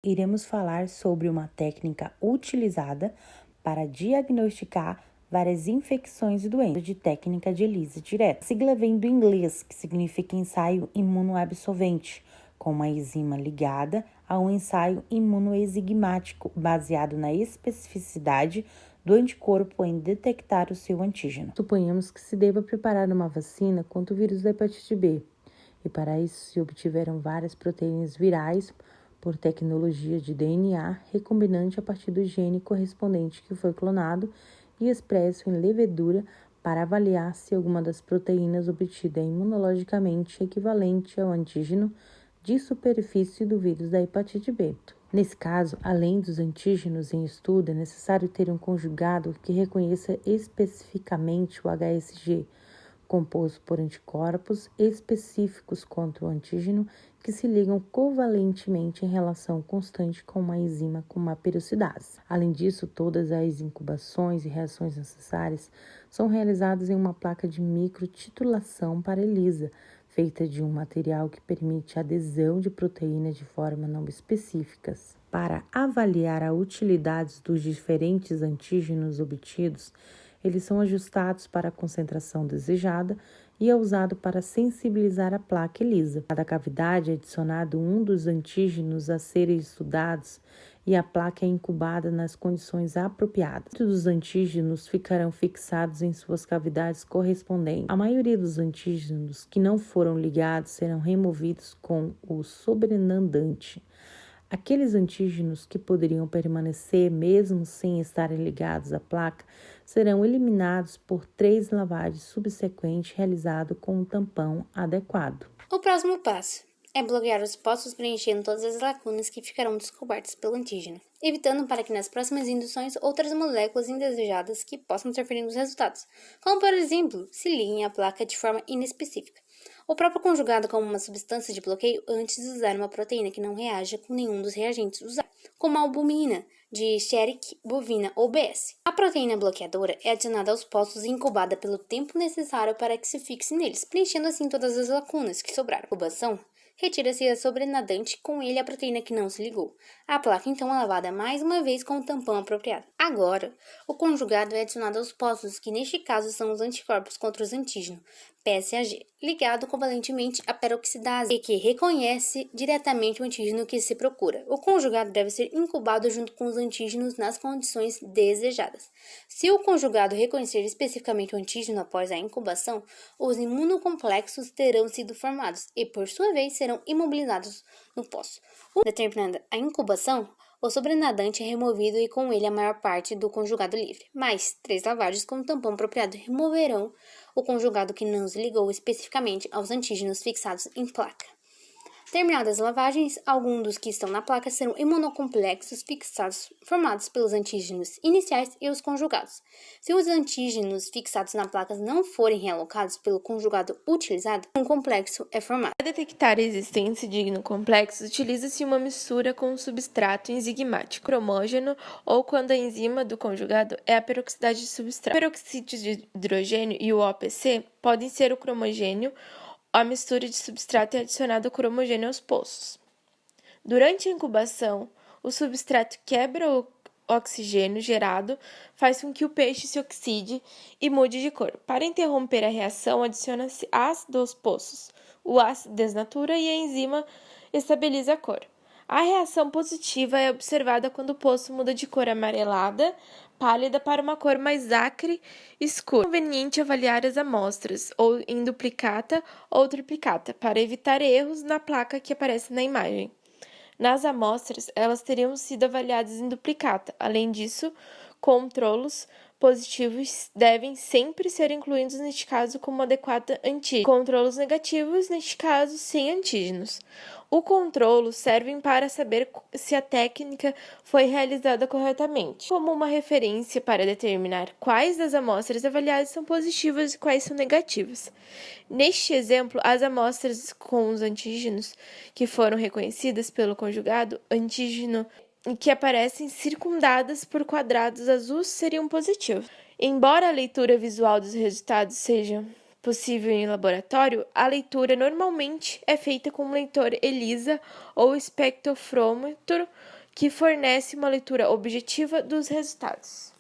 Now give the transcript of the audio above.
Iremos falar sobre uma técnica utilizada para diagnosticar várias infecções e doenças de técnica de ELISA direta. A sigla vem do inglês, que significa ensaio imunoabsorvente, com uma enzima ligada a um ensaio imunoenzimático baseado na especificidade do anticorpo em detectar o seu antígeno. Suponhamos que se deva preparar uma vacina contra o vírus da hepatite B, e para isso se obtiveram várias proteínas virais por tecnologia de DNA recombinante a partir do gene correspondente que foi clonado e expresso em levedura para avaliar se alguma das proteínas obtida é imunologicamente equivalente ao antígeno de superfície do vírus da hepatite B. Nesse caso, além dos antígenos em estudo, é necessário ter um conjugado que reconheça especificamente o HSG, composto por anticorpos específicos contra o antígeno que se ligam covalentemente em relação constante com uma enzima como a peroxidase. Além disso, todas as incubações e reações necessárias são realizadas em uma placa de microtitulação para ELISA, feita de um material que permite a adesão de proteínas de forma não específicas. Para avaliar a utilidade dos diferentes antígenos obtidos, eles são ajustados para a concentração desejada e é usado para sensibilizar a placa ELISA. Cada cavidade é adicionado um dos antígenos a serem estudados e a placa é incubada nas condições apropriadas. Muitos dos antígenos ficarão fixados em suas cavidades correspondentes. A maioria dos antígenos que não foram ligados serão removidos com o sobrenadante. Aqueles antígenos que poderiam permanecer mesmo sem estarem ligados à placa serão eliminados por 3 lavagens subsequentes realizadas com um tampão adequado. O próximo passo é bloquear os poços preenchendo todas as lacunas que ficarão descobertas pelo antígeno, evitando para que nas próximas induções outras moléculas indesejadas que possam interferir nos resultados, como por exemplo, se liguem à placa de forma inespecífica. O próprio conjugado como uma substância de bloqueio antes de usar uma proteína que não reaja com nenhum dos reagentes usados, como a albumina de Escherichia bovina ou BS. A proteína bloqueadora é adicionada aos poços e incubada pelo tempo necessário para que se fixe neles, preenchendo assim todas as lacunas que sobraram. A incubação retira-se a sobrenadante, com ele a proteína que não se ligou. A placa então é lavada mais uma vez com o tampão apropriado. Agora, o conjugado é adicionado aos poços, que neste caso são os anticorpos contra os antígenos, PSAG, ligado covalentemente à peroxidase, e que reconhece diretamente o antígeno que se procura. O conjugado deve ser incubado junto com os antígenos nas condições desejadas. Se o conjugado reconhecer especificamente o antígeno após a incubação, os imunocomplexos terão sido formados e, por sua vez, serão imobilizados no poço. Determinada a incubação, o sobrenadante é removido e com ele a maior parte do conjugado livre. Mais 3 lavagens com tampão apropriado removerão o conjugado que não se ligou especificamente aos antígenos fixados em placa. Terminadas as lavagens, alguns dos que estão na placa serão imunocomplexos fixados, formados pelos antígenos iniciais e os conjugados. Se os antígenos fixados na placa não forem realocados pelo conjugado utilizado, um complexo é formado. Para detectar a existência de imunocomplexos, utiliza-se uma mistura com um substrato enzimático, cromógeno, ou quando a enzima do conjugado é a peroxidase de substrato. O peroxídeo de hidrogênio e o OPC podem ser o cromogênio. A mistura de substrato é adicionada ao cromogênio aos poços. Durante a incubação, o substrato quebra o oxigênio gerado, faz com que o peixe se oxide e mude de cor. Para interromper a reação, adiciona-se ácido aos poços. O ácido desnatura e a enzima estabiliza a cor. A reação positiva é observada quando o poço muda de cor amarelada, pálida para uma cor mais acre, escura. É conveniente avaliar as amostras, ou em duplicata ou triplicata, para evitar erros na placa que aparece na imagem. Nas amostras, elas teriam sido avaliadas em duplicata. Além disso, controlos positivos devem sempre ser incluídos, neste caso, como adequada antígeno. Controlos negativos, neste caso, sem antígenos. O controlo serve para saber se a técnica foi realizada corretamente, como uma referência para determinar quais das amostras avaliadas são positivas e quais são negativas. Neste exemplo, as amostras com os antígenos que foram reconhecidas pelo conjugado antígeno e que aparecem circundadas por quadrados azuis seriam positivos. Embora a leitura visual dos resultados seja possível em laboratório, a leitura normalmente é feita com um leitor ELISA ou espectrofômetro, que fornece uma leitura objetiva dos resultados.